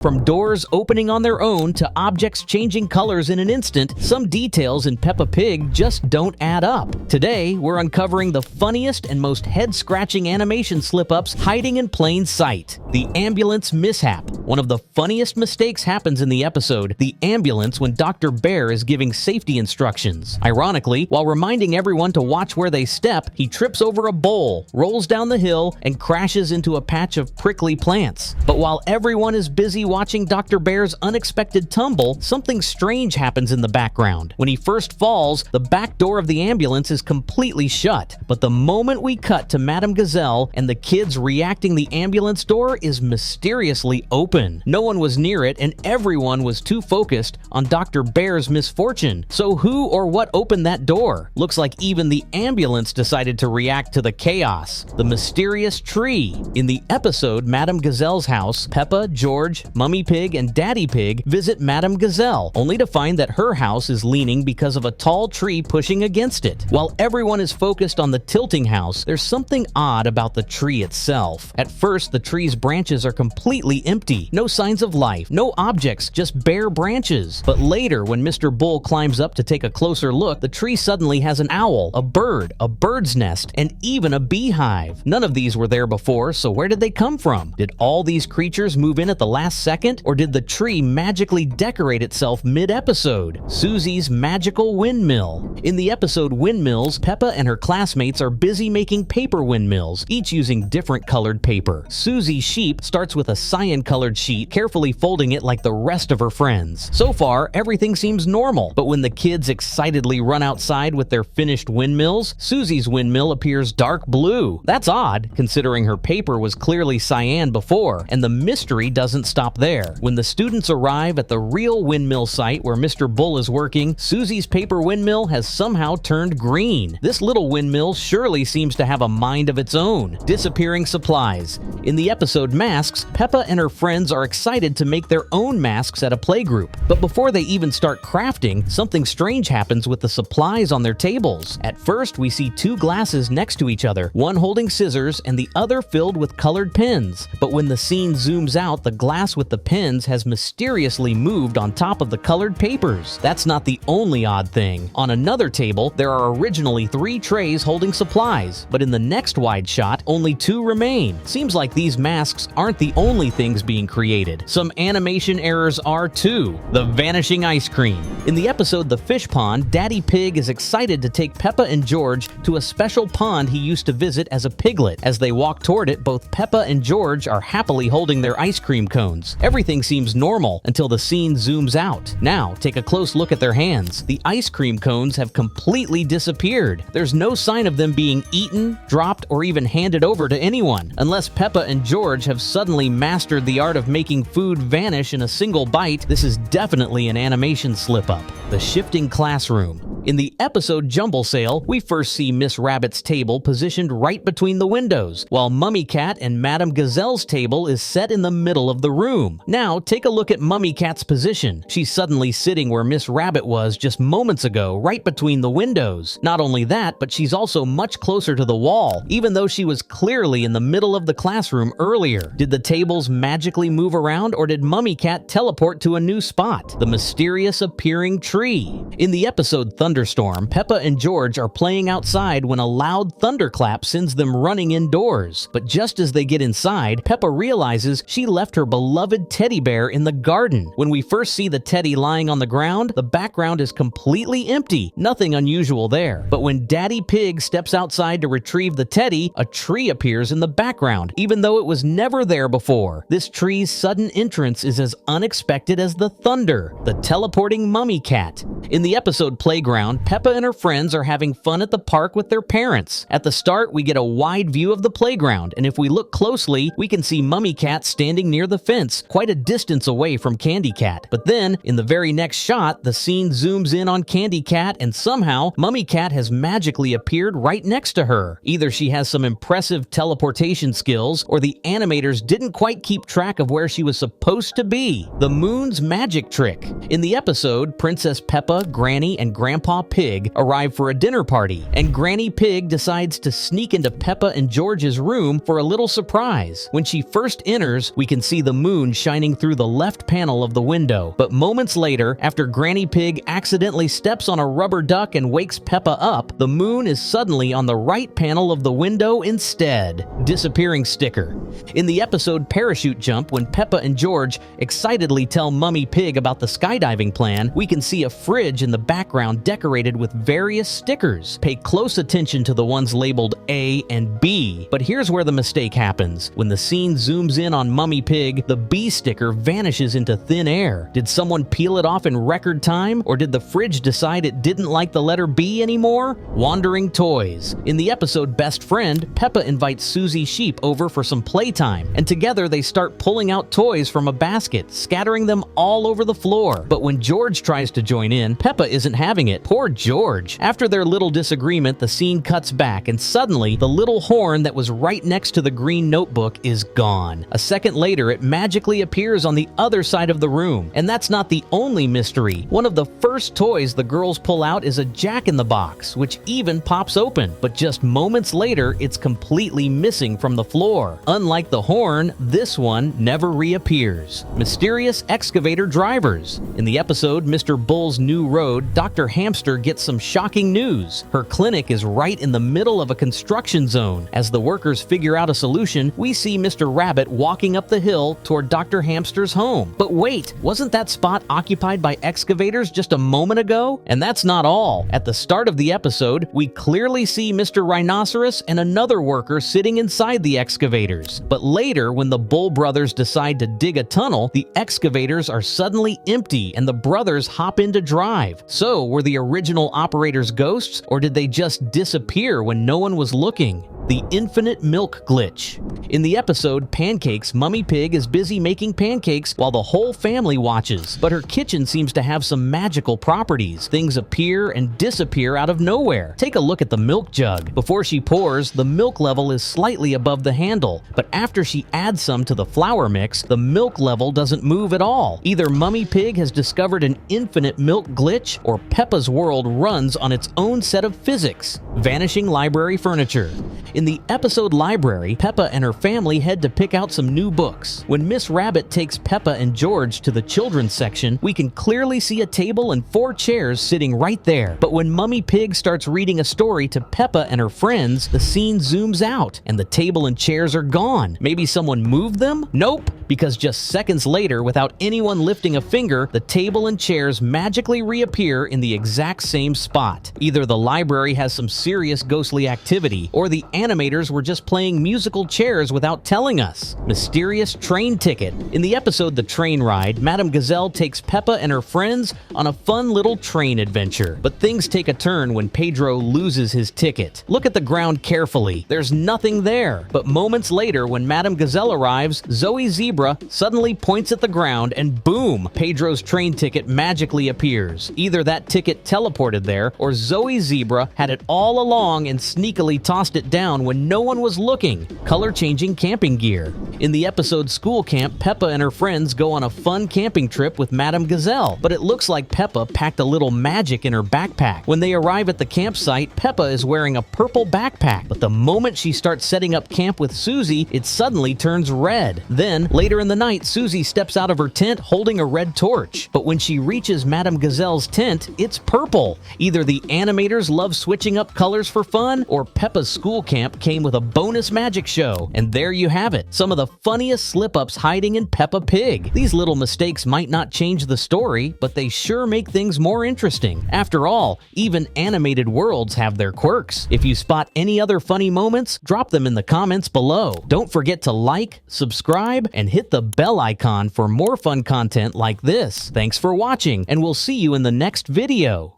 From doors opening on their own to objects changing colors in an instant, some details in Peppa Pig just don't add up. Today, we're uncovering the funniest and most head-scratching animation slip-ups hiding in plain sight. The ambulance mishap. One of the funniest mistakes happens in the episode, the ambulance, when Dr. Bear is giving safety instructions. Ironically, while reminding everyone to watch where they step, he trips over a bowl, rolls down the hill, and crashes into a patch of prickly plants. But while everyone is busy watching Dr. Bear's unexpected tumble, something strange happens in the background. When he first falls, the back door of the ambulance is completely shut. But the moment we cut to Madame Gazelle and the kids reacting, the ambulance door is mysteriously open. No one was near it, and everyone was too focused on Dr. Bear's misfortune. So who or what opened that door? Looks like even the ambulance decided to react to the chaos. The mysterious tree. In the episode Madame Gazelle's house, Peppa, George, Mummy Pig, and Daddy Pig visit Madame Gazelle, only to find that her house is leaning because of a tall tree pushing against it. While everyone is focused on the tilting house, there's something odd about the tree itself. At first, the tree's branches are completely empty. No signs of life, no objects, just bare branches. But later, when Mr. Bull climbs up to take a closer look, the tree suddenly has an owl, a bird, a bird's nest, and even a beehive. None of these were there before, so where did they come from? Did all these creatures move in at the last second, or did the tree magically decorate itself mid-episode? Susie's magical windmill. In the episode Windmills, Peppa and her classmates are busy making paper windmills, each using different colored paper. Susie's sheep starts with a cyan-colored sheet, carefully folding it like the rest of her friends. So far, everything seems normal, but when the kids excitedly run outside with their finished windmills, Susie's windmill appears dark blue. That's odd, considering her paper was clearly cyan before, and the mystery doesn't stop there. When the students arrive at the real windmill site where Mr. Bull is working, Susie's paper windmill has somehow turned green. This little windmill surely seems to have a mind of its own. Disappearing supplies. In the episode Masks, Peppa and her friends are excited to make their own masks at a playgroup. But before they even start crafting, something strange happens with the supplies on their tables. At first, we see two glasses next to each other, one holding scissors and the other filled with colored pens. But when the scene zooms out, the glass with the pens has mysteriously moved on top of the colored papers. That's not the only odd thing. On another table, there are originally 3 trays holding supplies, but in the next wide shot, only 2 remain. Seems like these masks aren't the only things being created. Some animation errors are too. The vanishing ice cream. In the episode The Fish Pond, Daddy Pig is excited to take Peppa and George to a special pond he used to visit as a piglet. As they walk toward it, both Peppa and George are happily holding their ice cream cones. Everything seems normal until the scene zooms out. Now, take a close look at their hands. The ice cream cones have completely disappeared. There's no sign of them being eaten, dropped, or even handed over to anyone. Unless Peppa and George have suddenly mastered the art of making food vanish in a single bite, this is definitely an animation slip-up. The shifting classroom. In the episode Jumble Sale, we first see Miss Rabbit's table positioned right between the windows, while Mummy Cat and Madame Gazelle's table is set in the middle of the room. Now, take a look at Mummy Cat's position. She's suddenly sitting where Miss Rabbit was just moments ago, right between the windows. Not only that, but she's also much closer to the wall, even though she was clearly in the middle of the classroom earlier. Did the tables magically move around, or did Mummy Cat teleport to a new spot? The mysterious appearing tree. In the episode Thunderstorm, Peppa and George are playing outside when a loud thunderclap sends them running indoors. But just as they get inside, Peppa realizes she left her beloved teddy bear in the garden. When we first see the teddy lying on the ground, the background is completely empty. Nothing unusual there. But when Daddy Pig steps outside to retrieve the teddy, a tree appears in the background, even though it was never there before. This tree's sudden entrance is as unexpected as the thunder. The teleporting Mummy Cat. In the episode Playground, Peppa and her friends are having fun at the park with their parents. At the start, we get a wide view of the playground, and if we look closely, we can see Mummy Cat standing near the fence, quite a distance away from Candy Cat. But then, in the very next shot, the scene zooms in on Candy Cat, and somehow, Mummy Cat has magically appeared right next to her. Either she has some impressive teleportation skills, or the animators didn't quite keep track of where she was supposed to be. The moon's magic trick. In the episode, Princess Peppa, Granny, and Grandpa Grandpa Pig arrive for a dinner party, and Granny Pig decides to sneak into Peppa and George's room for a little surprise. When she first enters, we can see the moon shining through the left panel of the window, but moments later, after Granny Pig accidentally steps on a rubber duck and wakes Peppa up, the moon is suddenly on the right panel of the window instead. Disappearing sticker. In the episode Parachute Jump, when Peppa and George excitedly tell Mummy Pig about the skydiving plan, we can see a fridge in the background decorated with various stickers. Pay close attention to the ones labeled A and B. But here's where the mistake happens. When the scene zooms in on Mummy Pig, the B sticker vanishes into thin air. Did someone peel it off in record time, or did the fridge decide it didn't like the letter B anymore? Wandering toys. In the episode Best Friend, Peppa invites Susie Sheep over for some playtime, and together they start pulling out toys from a basket, scattering them all over the floor. But when George tries to join in, Peppa isn't having it. Poor George. After their little disagreement, the scene cuts back, and suddenly the little horn that was right next to the green notebook is gone. A second later, it magically appears on the other side of the room. And that's not the only mystery. One of the first toys the girls pull out is a jack-in-the-box, which even pops open. But just moments later, it's completely missing from the floor. Unlike the horn, this one never reappears. Mysterious excavator drivers. In the episode Mr. Bull's New Road, Dr. Hamster gets some shocking news. Her clinic is right in the middle of a construction zone. As the workers figure out a solution, we see Mr. Rabbit walking up the hill toward Dr. Hamster's home. But wait, wasn't that spot occupied by excavators just a moment ago? And that's not all. At the start of the episode, we clearly see Mr. Rhinoceros and another worker sitting inside the excavators. But later, when the Bull brothers decide to dig a tunnel, the excavators are suddenly empty and the brothers hop in to drive. So, were the original operators ghosts, or did they just disappear when no one was looking? The infinite milk glitch. In the episode Pancakes, Mummy Pig is busy making pancakes while the whole family watches, but her kitchen seems to have some magical properties. Things appear and disappear out of nowhere. Take a look at the milk jug. Before she pours, the milk level is slightly above the handle, but after she adds some to the flour mix, the milk level doesn't move at all. Either Mummy Pig has discovered an infinite milk glitch, or Peppa's world runs on its own set of physics. Vanishing library furniture. In the episode Library, Peppa and her family head to pick out some new books. When Miss Rabbit takes Peppa and George to the children's section, we can clearly see a table and 4 chairs sitting right there. But when Mummy Pig starts reading a story to Peppa and her friends, the scene zooms out and the table and chairs are gone. Maybe someone moved them? Nope, because just seconds later, without anyone lifting a finger, the table and chairs magically reappear in the exact same spot. Either the library has some serious ghostly activity, or the animators were just playing musical chairs without telling us. Mysterious train ticket. In the episode The Train Ride, Madame Gazelle takes Peppa and her friends on a fun little train adventure. But things take a turn when Pedro loses his ticket. Look at the ground carefully. There's nothing there. But moments later, when Madame Gazelle arrives, Zoe Zebra suddenly points at the ground and boom, Pedro's train ticket magically appears. Either that ticket teleported there, or Zoe Zebra had it all along and sneakily tossed it down when no one was looking. Color-changing camping gear. In the episode School Camp, Peppa and her friends go on a fun camping trip with Madame Gazelle, but it looks like Peppa packed a little magic in her backpack. When they arrive at the campsite, Peppa is wearing a purple backpack, but the moment she starts setting up camp with Susie, it suddenly turns red. Then, later in the night, Susie steps out of her tent holding a red torch, but when she reaches Madame Gazelle's tent, it's purple. Either the animators love switching up colors for fun, or Peppa's school camp came with a bonus magic show. And there you have it, some of the funniest slip-ups hiding in Peppa Pig. These little mistakes might not change the story, but they sure make things more interesting. After all, even animated worlds have their quirks. If you spot any other funny moments, drop them in the comments below. Don't forget to like, subscribe, and hit the bell icon for more fun content like this. Thanks for watching, and we'll see you in the next video.